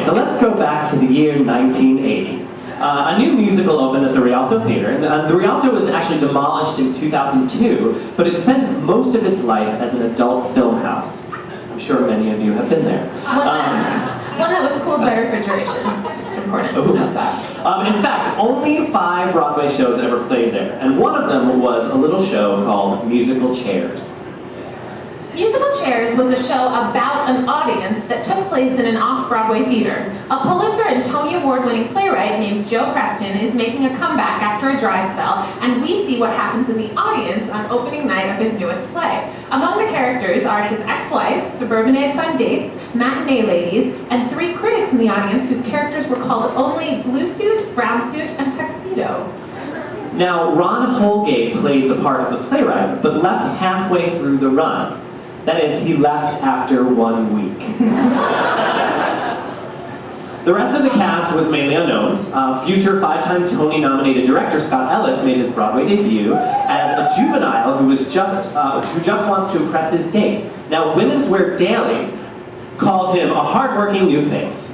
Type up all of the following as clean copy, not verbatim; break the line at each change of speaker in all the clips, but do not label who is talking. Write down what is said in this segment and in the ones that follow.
so let's go back to the year 1980. A new musical opened at the Rialto Theater, and the Rialto was actually demolished in 2002, but it spent most of its life as an adult film house. I'm sure many of you have been there.
One that was cooled by refrigeration. Just important to note that.
In fact, only 5 Broadway shows ever played there, and one of them was a little show called Musical Chairs.
Musical Chairs was a show about an audience that took place in an off-Broadway theater. A Pulitzer and Tony Award-winning playwright named Joe Preston is making a comeback after a dry spell, and we see what happens in the audience on opening night of his newest play. Among the characters are his ex-wife, suburbanites on dates, matinee ladies, and 3 critics in the audience whose characters were called only Blue Suit, Brown Suit, and Tuxedo.
Now, Ron Holgate played the part of the playwright, but left halfway through the run. That is, he left after 1 week. The rest of the cast was mainly unknowns. Future 5-time Tony-nominated director Scott Ellis made his Broadway debut as a juvenile who just wants to impress his date. Now, Women's Wear Daily called him a hardworking new face.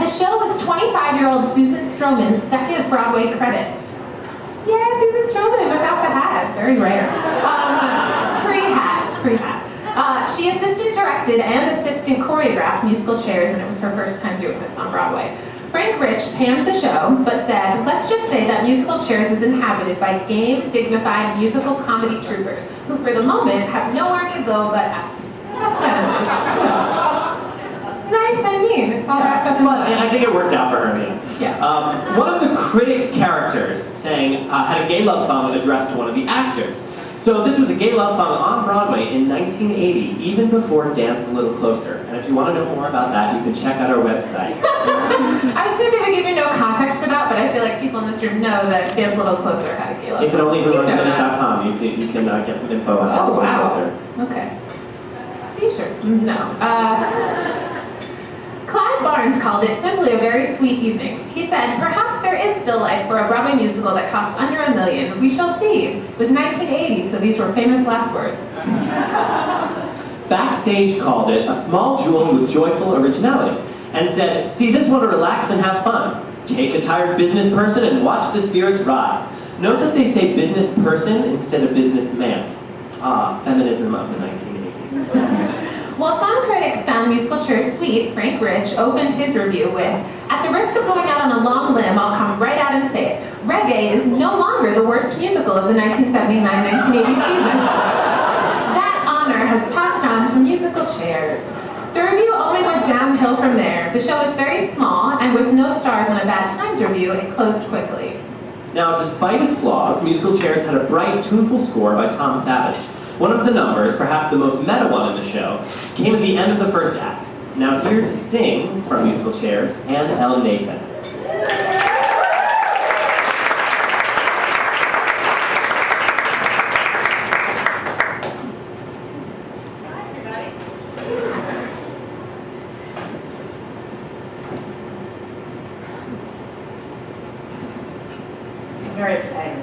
The show was 25-year-old Susan Stroman's second Broadway credit. Yeah, Susan Stroman without the hat. Very rare. Pre-hat. She assistant directed and assistant choreographed Musical Chairs, and it was her first time doing this on Broadway. Frank Rich panned the show, but said, "Let's just say that Musical Chairs is inhabited by game, dignified musical comedy troopers, who for the moment have nowhere to go but up." That's kind of nice and mean. It's all wrapped up in
But I think it worked out for her in the end.
Yeah.
One of the critic characters had a gay love song addressed to one of the actors. So this was a gay love song on Broadway in 1980, even before Dance a Little Closer. And if you want to know more about that, you can check out our website.
I was going to say we gave you no context for that, but I feel like people in this room know that Dance a Little Closer had a gay love song.
If it only theroseminute.com, you can get some info on Dance a Little Closer.
Okay. T-shirts? No. Clyde Barnes called it simply a very sweet evening. He said, "Perhaps there is still life for a Broadway musical that costs under $1 million. We shall see." It was 1980, so these were famous last words.
Backstage called it a small jewel with joyful originality, and said, "See, this one to relax and have fun. Take a tired business person and watch the spirits rise." Note that they say business person instead of businessman. Feminism of the 1980s.
While some critics found Musical Chairs sweet, Frank Rich opened his review with, "At the risk of going out on a long limb, I'll come right out and say it. Reggae is no longer the worst musical of the 1979-1980 season. That honor has passed on to Musical Chairs." The review only went downhill from there. The show was very small, and with no stars on a Bad Times review, it closed quickly.
Now, despite its flaws, Musical Chairs had a bright, tuneful score by Tom Savage. One of the numbers, perhaps the most meta one in the show, came at the end of the first act. Now here to sing from Musical Chairs, Anne L. Nathan.
I'm very excited.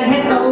Hit the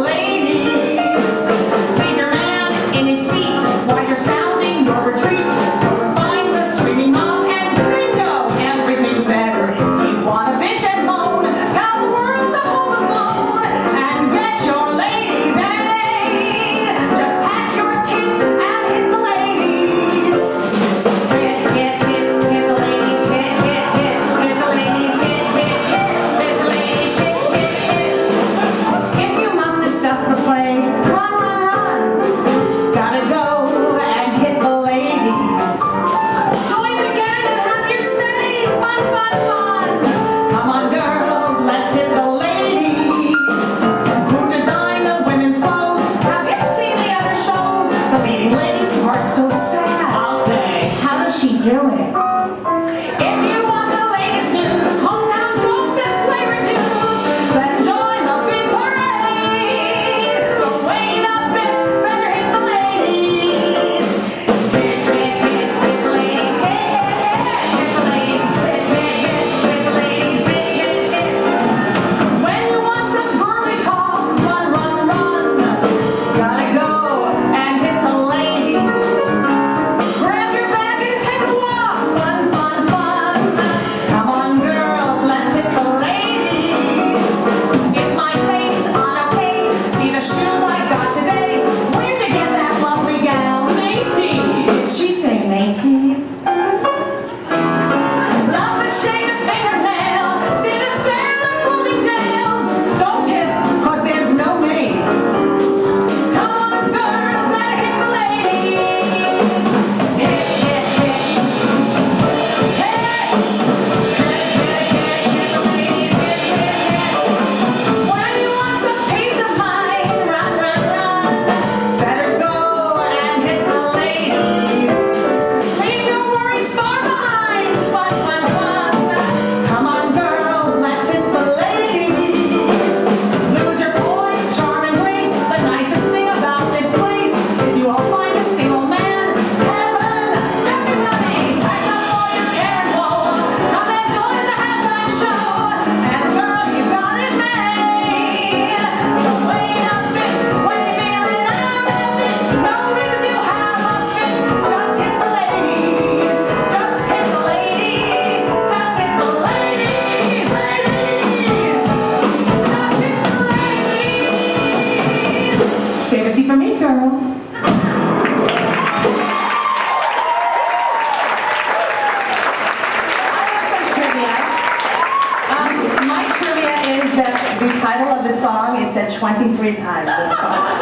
title of the song is said 23 times in the song.